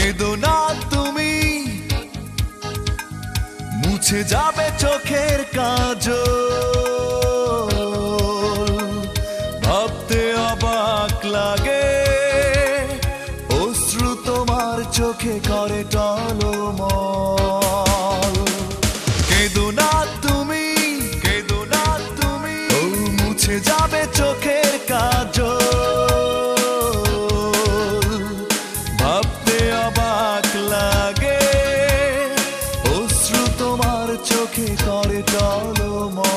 কেঁদো না তুমি, মুছে যাবে চোখের কাজল। ভাবতে অবাক লাগে, অশ্রু তোমার চোখে করে টলমল। কেঁদো না তুমি, কেঁদো না তুমি, ও মুছে যাবে চোখের কাজল। ভাবতে অবাক লাগে, অশ্রু তোমার চোখে করে টলমল।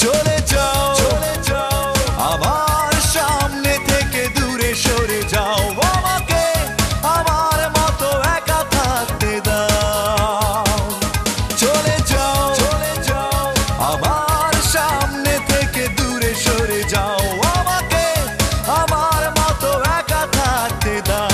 চলে যাও, চলে যাও, আমার সামনে থেকে দূরে সরে যাও। আমাকে আমার মতো একা থাকতে দাও। চলে যাও, চলে যাও, আমার সামনে থেকে দূরে সরে যাও। আমাকে আমার মতো একা থাকতে দাও।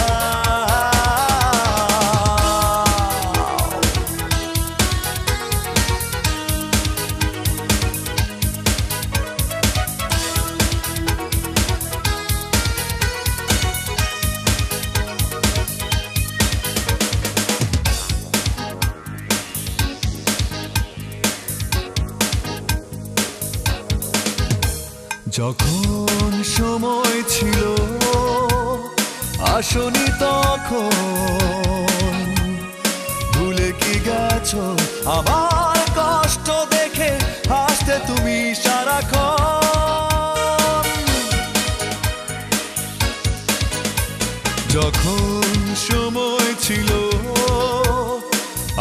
যখন সময় ছিল আসনি তখন, ভুলে কি গেছো আমার কষ্ট দেখে হাসতে তুমি সারাক্ষণ। যখন সময় ছিল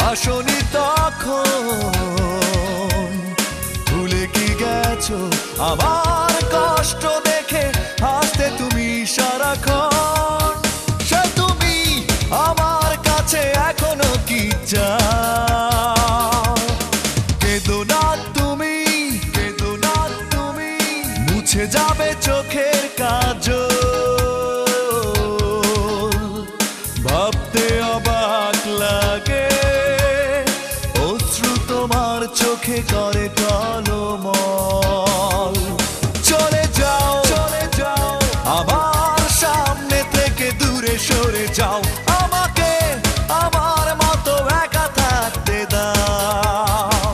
আসনি তখন, ভুলে কি গেছো আমার কষ্ট দেখে হাসতে তুমি সারাক্ষণ। সে তুমি আমার কাছে এখনো কি চাও? কেঁদো না তুমি, কেঁদো না তুমি, মুছে যাবে চোখের কাজল। ভাবতে অবাক লাগে, অশ্রু তোমার চোখে করে টলমল। চলে যাও, চলে যাও, আমার সামনে থেকে দূরে সরে যাও। আমাকে আমার মতো একা থাকতে দাও।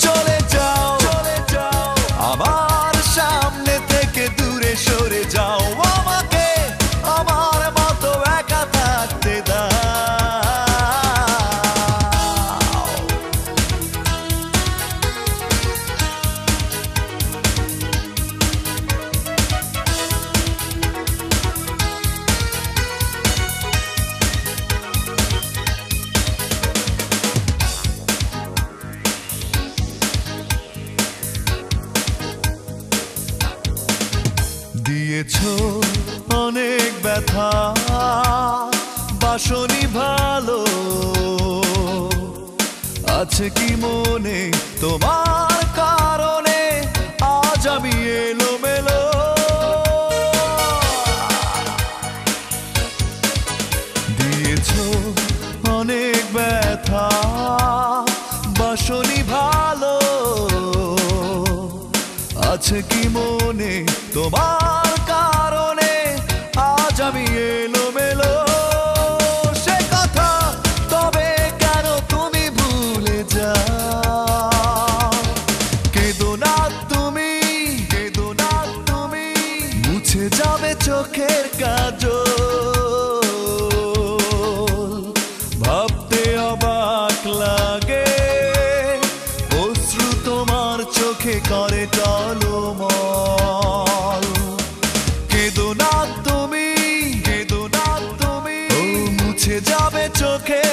চলে যাও, চলে যাও, আমার সামনে থেকে দূরে সরে যাও। আমাকে আমার মতো একা থাকতে দাও। দিয়েছো অনেক ব্যথা, বাসনি ভালো, আছে কি মনে তোমার কারণে আজ আমি এলোমেলো। দিয়েছো অনেক ব্যথা, বাসনি ভালো, আছে কি মনে তোমার কারণে আজ আমি এলোমেলো। সে কথা তবে কেন তুমি ভুলে যাও? কেঁদো না তুমি, কেঁদো না তুমি, মুছে যাবে চোখের কাজল। ভাবতে অবাক লাগে, অশ্রু তোমার চোখে করে টলমল। কেঁদো না তুমি, কেঁদো না তুমি, ও মুছে যাবে চোখে